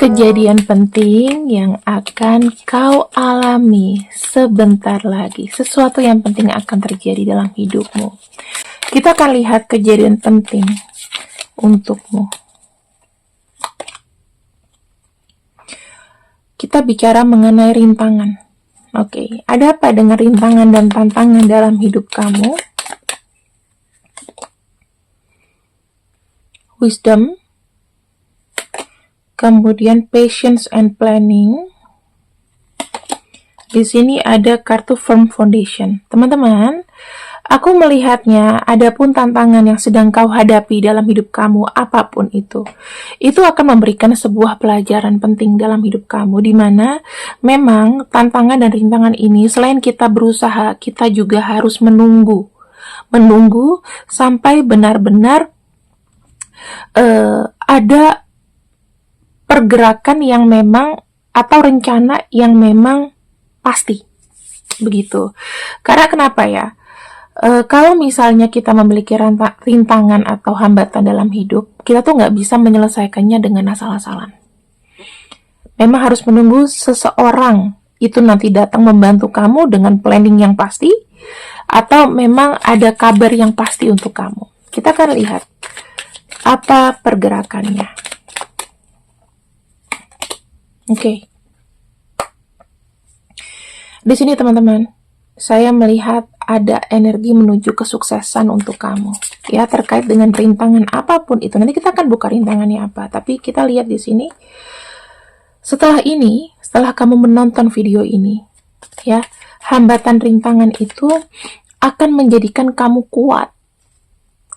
Kejadian penting yang akan kau alami sebentar lagi. Sesuatu yang penting akan terjadi dalam hidupmu. Kita akan lihat kejadian penting untukmu. Kita bicara mengenai rintangan. Oke, ada apa dengan rintangan dan tantangan dalam hidup kamu? Wisdom, kemudian patience and planning. Di sini ada kartu firm foundation. Teman-teman, aku melihatnya adapun tantangan yang sedang kau hadapi dalam hidup kamu, apapun itu akan memberikan sebuah pelajaran penting dalam hidup kamu, di mana memang tantangan dan rintangan ini selain kita berusaha, kita juga harus menunggu sampai benar-benar ada pergerakan yang memang atau rencana yang memang pasti begitu. Karena kenapa ya? Kalau misalnya kita memiliki rintangan atau hambatan dalam hidup, kita tuh nggak bisa menyelesaikannya dengan asal-asalan. Memang harus menunggu seseorang itu nanti datang membantu kamu dengan planning yang pasti, atau memang ada kabar yang pasti untuk kamu. Kita akan lihat apa pergerakannya. Oke. Di sini teman-teman, saya melihat ada energi menuju kesuksesan untuk kamu. Ya, terkait dengan rintangan apapun itu. Nanti kita akan buka rintangannya apa, tapi kita lihat di sini. Setelah kamu menonton video ini, ya, hambatan rintangan itu akan menjadikan kamu kuat.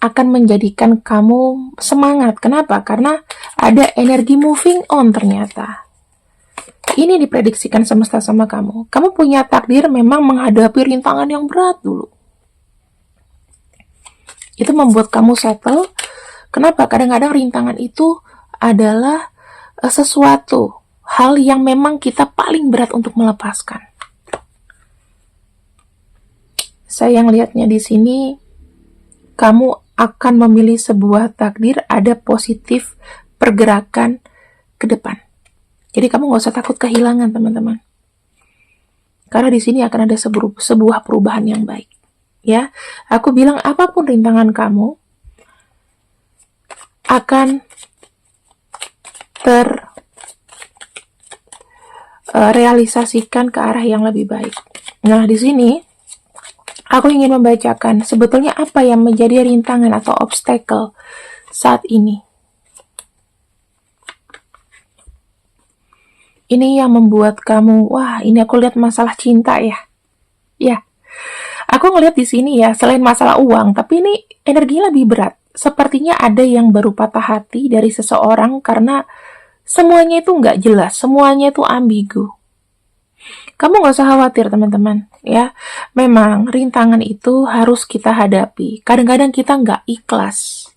Akan menjadikan kamu semangat. Kenapa? Karena ada energi moving on ternyata. Ini diprediksikan semesta sama kamu. Kamu punya takdir memang menghadapi rintangan yang berat dulu. Itu membuat kamu settle. Kenapa? Kadang-kadang rintangan itu adalah sesuatu hal yang memang kita paling berat untuk melepaskan. Saya yang lihatnya di sini, kamu akan memilih sebuah takdir, ada positif pergerakan ke depan. Jadi kamu nggak usah takut kehilangan, teman-teman. Karena di sini akan ada sebuah perubahan yang baik. Ya, aku bilang apapun rintangan kamu akan terrealisasikan ke arah yang lebih baik. Nah, di sini aku ingin membacakan sebetulnya apa yang menjadi rintangan atau obstacle saat ini. Ini yang membuat kamu, wah, ini aku lihat masalah cinta ya. Ya, aku ngelihat di sini ya, selain masalah uang, tapi ini energinya lebih berat. Sepertinya ada yang baru patah hati dari seseorang karena semuanya itu nggak jelas, semuanya itu ambigu. Kamu nggak usah khawatir, teman-teman. Ya, memang rintangan itu harus kita hadapi. Kadang-kadang kita nggak ikhlas.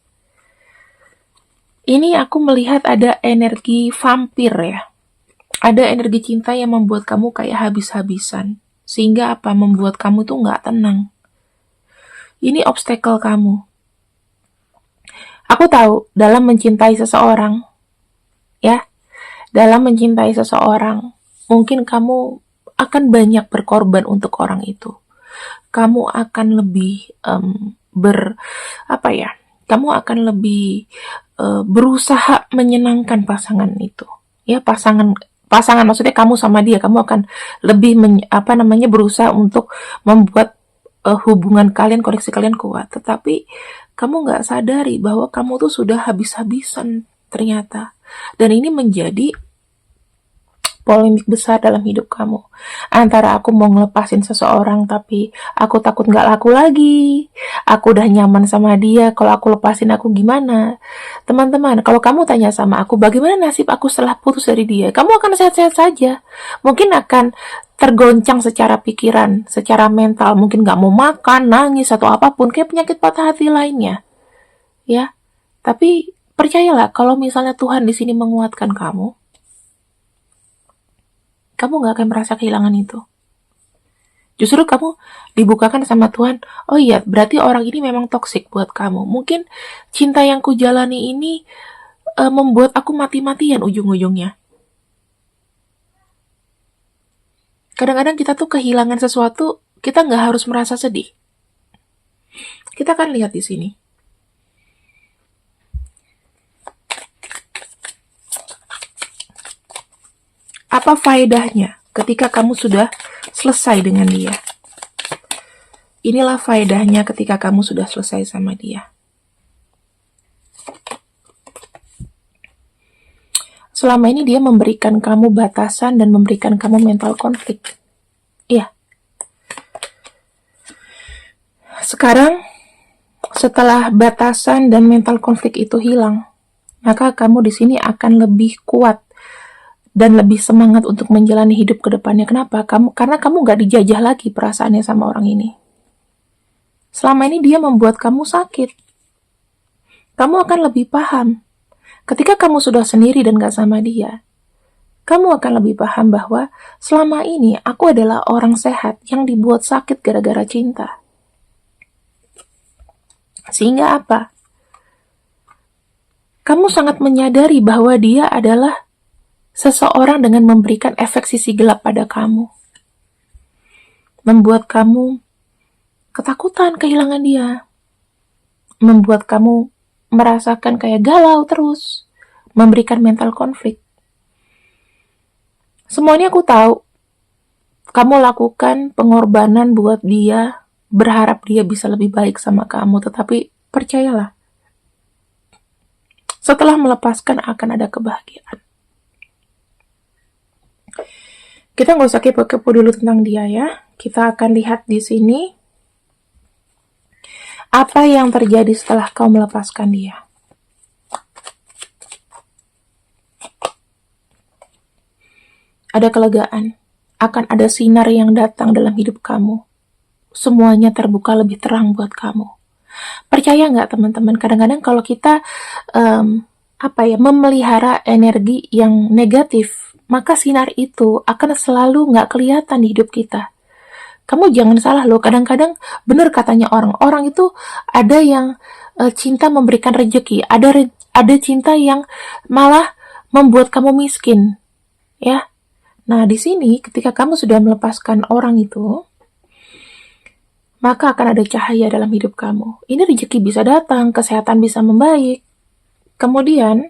Ini aku melihat ada energi vampir ya. Ada energi cinta yang membuat kamu kayak habis-habisan. Sehingga apa? Membuat kamu tuh nggak tenang. Ini obstacle kamu. Aku tahu, dalam mencintai seseorang, ya, dalam mencintai seseorang, mungkin kamu akan banyak berkorban untuk orang itu. Kamu akan lebih kamu akan lebih berusaha menyenangkan pasangan itu. Ya, pasangan maksudnya kamu sama dia, kamu akan lebih berusaha untuk membuat hubungan kalian, koneksi kalian kuat. Tetapi kamu nggak sadari bahwa kamu tuh sudah habis-habisan ternyata. Dan ini menjadi polemik besar dalam hidup kamu. Antara aku mau ngelepasin seseorang tapi aku takut nggak laku lagi. Aku udah nyaman sama dia, kalau aku lepasin aku gimana? Teman-teman, kalau kamu tanya sama aku, bagaimana nasib aku setelah putus dari dia? Kamu akan sehat-sehat saja. Mungkin akan tergoncang secara pikiran, secara mental. Mungkin nggak mau makan, nangis, atau apapun. Kayak penyakit patah hati lainnya. Ya, tapi percayalah, kalau misalnya Tuhan di sini menguatkan kamu nggak akan merasa kehilangan itu. Justru kamu dibukakan sama Tuhan, oh iya, berarti orang ini memang toksik buat kamu. Mungkin cinta yang kujalani ini membuat aku mati-matian ujung-ujungnya. Kadang-kadang kita tuh kehilangan sesuatu, kita nggak harus merasa sedih. Kita akan lihat di sini. Apa faedahnya ketika kamu sudah selesai dengan dia? Inilah faedahnya ketika kamu sudah selesai sama dia. Selama ini dia memberikan kamu batasan dan memberikan kamu mental konflik. Iya. Sekarang, setelah batasan dan mental konflik itu hilang, maka kamu di sini akan lebih kuat dan lebih semangat untuk menjalani hidup ke depannya. Kenapa? Karena kamu gak dijajah lagi perasaannya sama orang ini. Selama ini dia membuat kamu sakit. Kamu akan lebih paham. Ketika kamu sudah sendiri dan gak sama dia, kamu akan lebih paham bahwa selama ini aku adalah orang sehat yang dibuat sakit gara-gara cinta. Sehingga apa? Kamu sangat menyadari bahwa dia adalah seseorang dengan memberikan efek sisi gelap pada kamu. Membuat kamu ketakutan kehilangan dia. Membuat kamu merasakan kayak galau terus. Memberikan mental konflik. Semuanya aku tahu. Kamu lakukan pengorbanan buat dia, berharap dia bisa lebih baik sama kamu. Tetapi percayalah, setelah melepaskan akan ada kebahagiaan. Kita nggak usah kepo-kepo dulu tentang dia ya. Kita akan lihat di sini apa yang terjadi setelah kau melepaskan dia. Ada kelegaan, akan ada sinar yang datang dalam hidup kamu. Semuanya terbuka lebih terang buat kamu. Percaya nggak teman-teman? Kadang-kadang kalau kita memelihara energi yang negatif, maka sinar itu akan selalu nggak kelihatan di hidup kita. Kamu jangan salah loh, kadang-kadang benar katanya orang itu ada yang cinta memberikan rezeki, ada cinta yang malah membuat kamu miskin, ya. Nah di sini ketika kamu sudah melepaskan orang itu, maka akan ada cahaya dalam hidup kamu. Ini rezeki bisa datang, kesehatan bisa membaik. Kemudian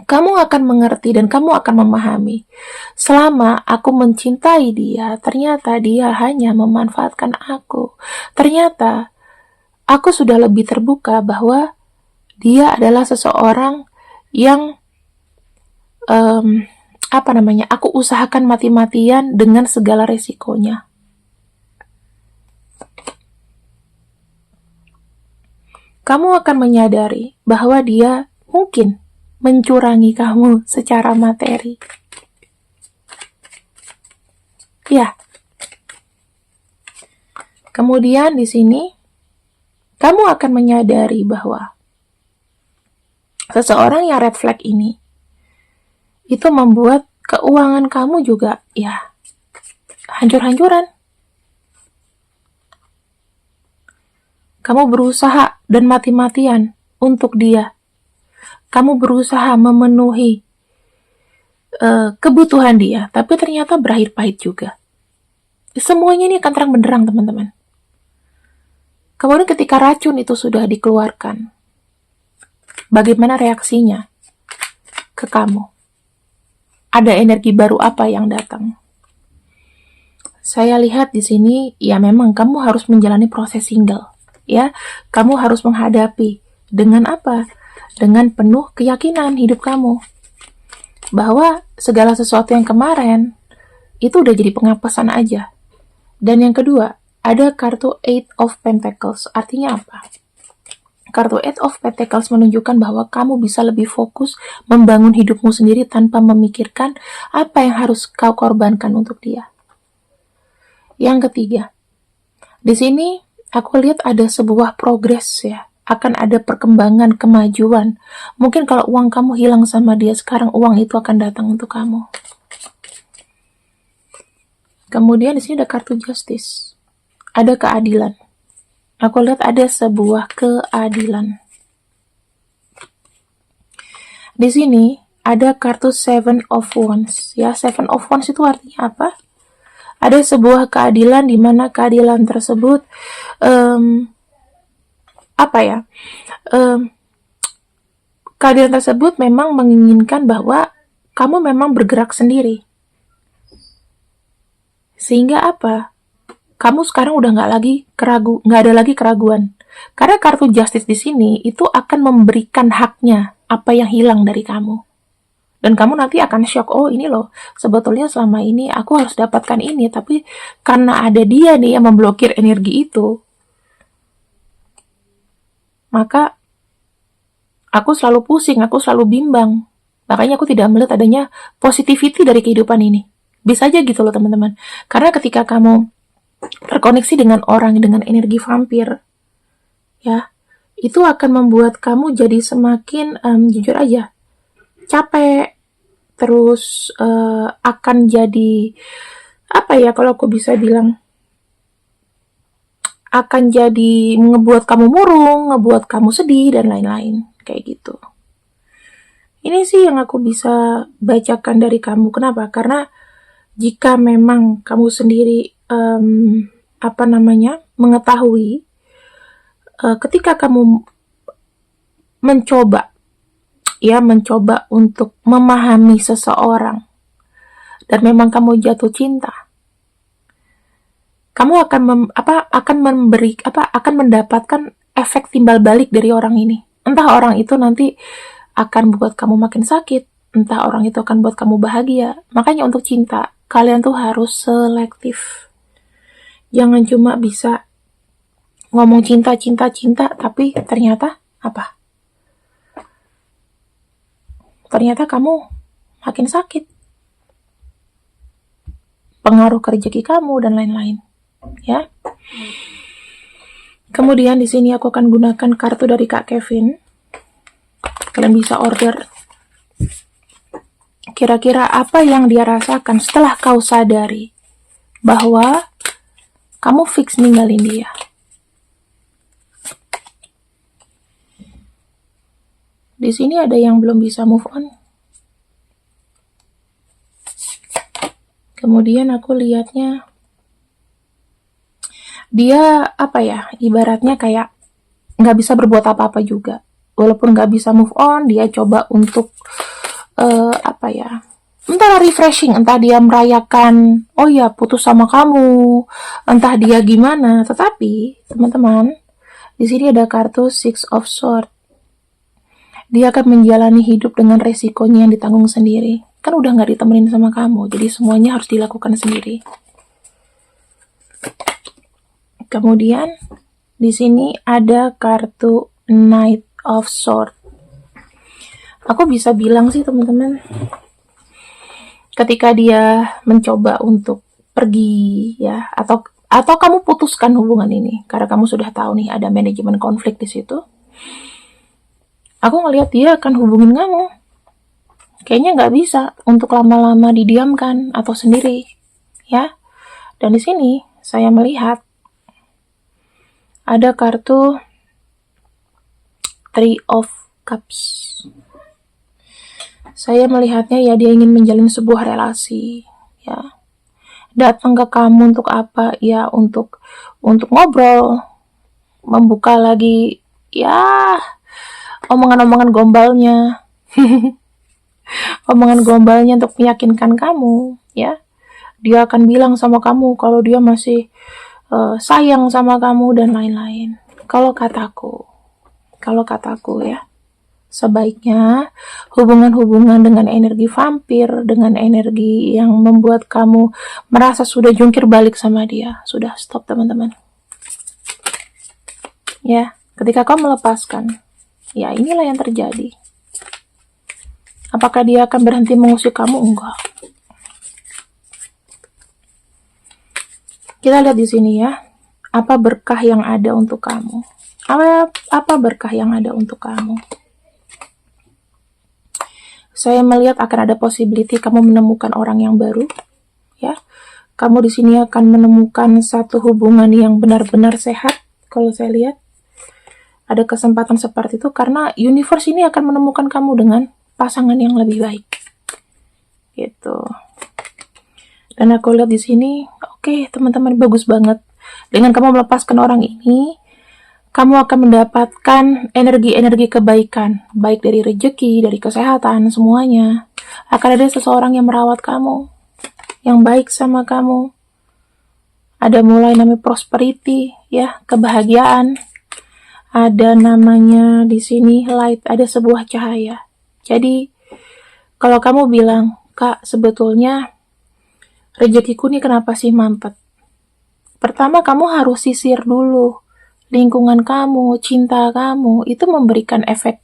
kamu akan mengerti dan kamu akan memahami. Selama aku mencintai dia, ternyata dia hanya memanfaatkan aku. Ternyata aku sudah lebih terbuka bahwa dia adalah seseorang yang aku usahakan mati-matian dengan segala resikonya. Kamu akan menyadari bahwa dia mungkin mencurangi kamu secara materi. Ya. Kemudian di sini kamu akan menyadari bahwa seseorang yang red flag ini itu membuat keuangan kamu juga ya hancur-hancuran. Kamu berusaha dan mati-matian untuk dia. Kamu berusaha memenuhi kebutuhan dia, tapi ternyata berakhir pahit juga. Semuanya ini akan terang benderang, teman-teman. Kemudian ketika racun itu sudah dikeluarkan, bagaimana reaksinya ke kamu? Ada energi baru apa yang datang? Saya lihat di sini, ya memang kamu harus menjalani proses single, ya. Kamu harus menghadapi dengan apa? Dengan penuh keyakinan hidup kamu bahwa segala sesuatu yang kemarin itu udah jadi pengapesan aja. Dan yang kedua, ada kartu Eight of Pentacles. Artinya apa? Kartu Eight of Pentacles menunjukkan bahwa kamu bisa lebih fokus membangun hidupmu sendiri tanpa memikirkan apa yang harus kau korbankan untuk dia. Yang ketiga, di sini aku lihat ada sebuah progres ya. Akan ada perkembangan, kemajuan. Mungkin kalau uang kamu hilang sama dia, sekarang uang itu akan datang untuk kamu. Kemudian di sini ada kartu Justice. Ada keadilan. Aku lihat ada sebuah keadilan. Di sini ada kartu Seven of Wands. Ya, Seven of Wands itu artinya apa? Ada sebuah keadilan di mana keadilan tersebut keadilan tersebut memang menginginkan bahwa kamu memang bergerak sendiri. Sehingga apa? Kamu sekarang udah nggak ada lagi keraguan. Karena kartu justice di sini itu akan memberikan haknya apa yang hilang dari kamu. Dan kamu nanti akan shock, oh ini loh, sebetulnya selama ini aku harus dapatkan ini, tapi karena ada dia nih yang memblokir energi itu, maka aku selalu pusing, aku selalu bimbang. Makanya aku tidak melihat adanya positivity dari kehidupan ini. Bisa aja gitu loh teman-teman. Karena ketika kamu terkoneksi dengan orang dengan energi vampir, ya, itu akan membuat kamu jadi semakin, jujur aja, capek, terus akan jadi, kalau aku bisa bilang, akan jadi ngebuat kamu murung, ngebuat kamu sedih, dan lain-lain, kayak gitu. Ini sih yang aku bisa bacakan dari kamu. Kenapa? Karena jika memang kamu sendiri mengetahui ketika kamu mencoba untuk memahami seseorang dan memang kamu jatuh cinta, kamu akan mendapatkan efek timbal balik dari orang ini. Entah orang itu nanti akan buat kamu makin sakit, entah orang itu akan buat kamu bahagia. Makanya untuk cinta, kalian tuh harus selektif. Jangan cuma bisa ngomong cinta, tapi ternyata apa? Ternyata kamu makin sakit. Pengaruh ke rezeki kamu dan lain-lain. Ya. Kemudian di sini aku akan gunakan kartu dari Kak Kevin. Kalian bisa order. Kira-kira apa yang dia rasakan setelah kau sadari bahwa kamu fix ninggalin dia. Di sini ada yang belum bisa move on. Kemudian aku lihatnya dia ibaratnya kayak nggak bisa berbuat apa-apa juga. Walaupun nggak bisa move on, dia coba untuk entah refreshing, entah dia merayakan, oh ya putus sama kamu, entah dia gimana. Tetapi teman-teman, di sini ada kartu Six of Swords. Dia akan menjalani hidup dengan resikonya yang ditanggung sendiri. Kan udah nggak ditemenin sama kamu, jadi semuanya harus dilakukan sendiri. Kemudian di sini ada kartu Knight of Swords. Aku bisa bilang sih teman-teman, ketika dia mencoba untuk pergi ya, atau kamu putuskan hubungan ini karena kamu sudah tahu nih ada manajemen konflik di situ. Aku ngelihat dia akan hubungin kamu. Kayaknya nggak bisa untuk lama-lama didiamkan atau sendiri, ya. Dan di sini saya melihat ada kartu Three of Cups. Saya melihatnya ya dia ingin menjalin sebuah relasi, ya. Datang ke kamu untuk apa? Ya untuk ngobrol, membuka lagi, ya, omongan-omongan gombalnya. Omongan gombalnya untuk meyakinkan kamu, ya. Dia akan bilang sama kamu kalau dia masih sayang sama kamu dan lain-lain. Kalau kataku ya, sebaiknya hubungan-hubungan dengan energi vampir, dengan energi yang membuat kamu merasa sudah jungkir balik sama dia, sudah stop teman-teman. Ya, ketika kau melepaskan, ya inilah yang terjadi. Apakah dia akan berhenti mengusik kamu? Enggak. Kita lihat di sini ya, apa berkah yang ada untuk kamu? Apa berkah yang ada untuk kamu? Saya melihat akan ada possibility kamu menemukan orang yang baru, ya. Kamu di sini akan menemukan satu hubungan yang benar-benar sehat. Kalau saya lihat ada kesempatan seperti itu karena universe ini akan menemukan kamu dengan pasangan yang lebih baik. Gitu. Dan aku lihat di sini, oke, teman-teman, bagus banget. Dengan kamu melepaskan orang ini, kamu akan mendapatkan energi-energi kebaikan, baik dari rezeki, dari kesehatan, semuanya. Akan ada seseorang yang merawat kamu, yang baik sama kamu. Ada mulai namanya prosperity, ya, kebahagiaan. Ada namanya di sini light, ada sebuah cahaya. Jadi, kalau kamu bilang, Kak, sebetulnya rezekiku nih kenapa sih mampet? Pertama, kamu harus sisir dulu. Lingkungan kamu, cinta kamu, itu memberikan efek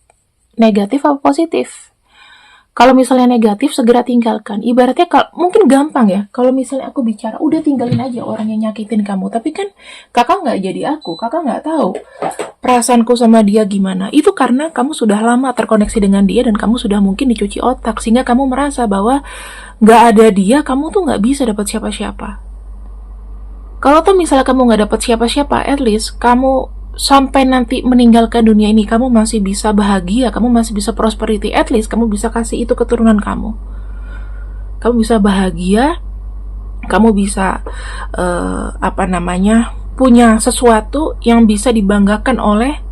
negatif atau positif? Kalau misalnya negatif, segera tinggalkan. Ibaratnya mungkin gampang ya, kalau misalnya aku bicara, udah tinggalin aja orang yang nyakitin kamu. Tapi kan kakak nggak jadi aku, kakak nggak tahu perasaanku sama dia gimana. Itu karena kamu sudah lama terkoneksi dengan dia dan kamu sudah mungkin dicuci otak, sehingga kamu merasa bahwa nggak ada dia, kamu tuh nggak bisa dapat siapa-siapa. Kalau tuh misalnya kamu nggak dapat siapa-siapa, at least kamu sampai nanti meninggalkan dunia ini, kamu masih bisa bahagia, kamu masih bisa prosperity, at least kamu bisa kasih itu keturunan kamu. Kamu bisa bahagia, kamu bisa punya sesuatu yang bisa dibanggakan oleh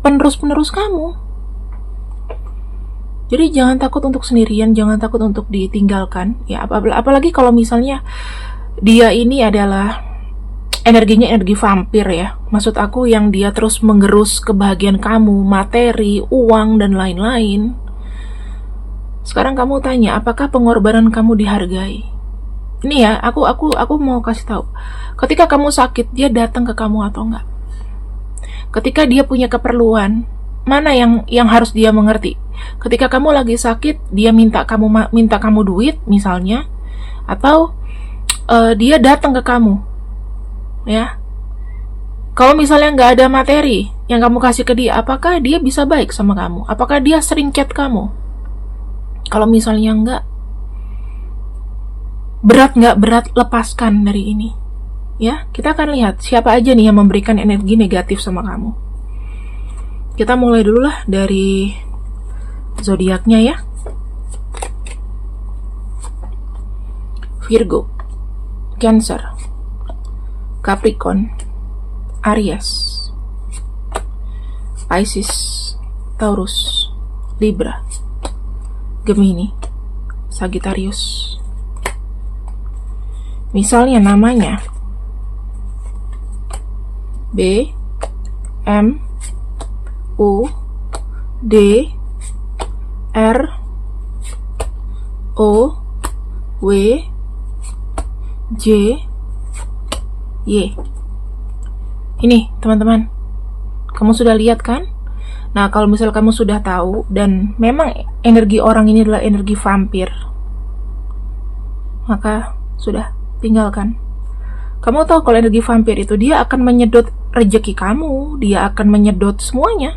penerus-penerus kamu. Jadi jangan takut untuk sendirian, jangan takut untuk ditinggalkan. Ya, apalagi kalau misalnya dia ini adalah energinya energi vampir ya. Maksud aku yang dia terus menggerus kebahagiaan kamu, materi, uang, dan lain-lain. Sekarang kamu tanya, apakah pengorbanan kamu dihargai? Ini ya, aku mau kasih tahu. Ketika kamu sakit, dia datang ke kamu atau enggak? Ketika dia punya keperluan, mana yang harus dia mengerti? Ketika kamu lagi sakit, dia minta kamu duit misalnya, atau dia datang ke kamu, ya. Kalau misalnya nggak ada materi yang kamu kasih ke dia, apakah dia bisa baik sama kamu? Apakah dia sering chat kamu? Kalau misalnya nggak berat, lepaskan dari ini. Ya, kita akan lihat siapa aja nih yang memberikan energi negatif sama kamu. Kita mulai dulu lah dari zodiaknya ya. Virgo, Cancer, Capricorn, Aries, Pisces, Taurus, Libra, Gemini, Sagittarius. Misalnya namanya B, M, U, D, R, O, W, J, Y. Ini teman-teman, kamu sudah lihat kan? Nah, kalau misal kamu sudah tahu dan memang energi orang ini adalah energi vampir, maka sudah, tinggalkan. Kamu tahu kalau energi vampir itu dia akan menyedot rezeki kamu, dia akan menyedot semuanya.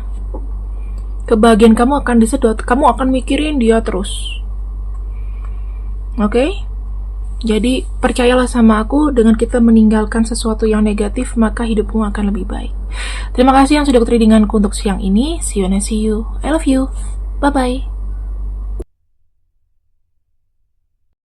Kebahagiaan kamu akan disedot, kamu akan mikirin dia terus. Oke? Jadi percayalah sama aku, dengan kita meninggalkan sesuatu yang negatif, maka hidupmu akan lebih baik. Terima kasih yang sudah ikut readinganku untuk siang ini. See you and I see you. I love you. Bye-bye.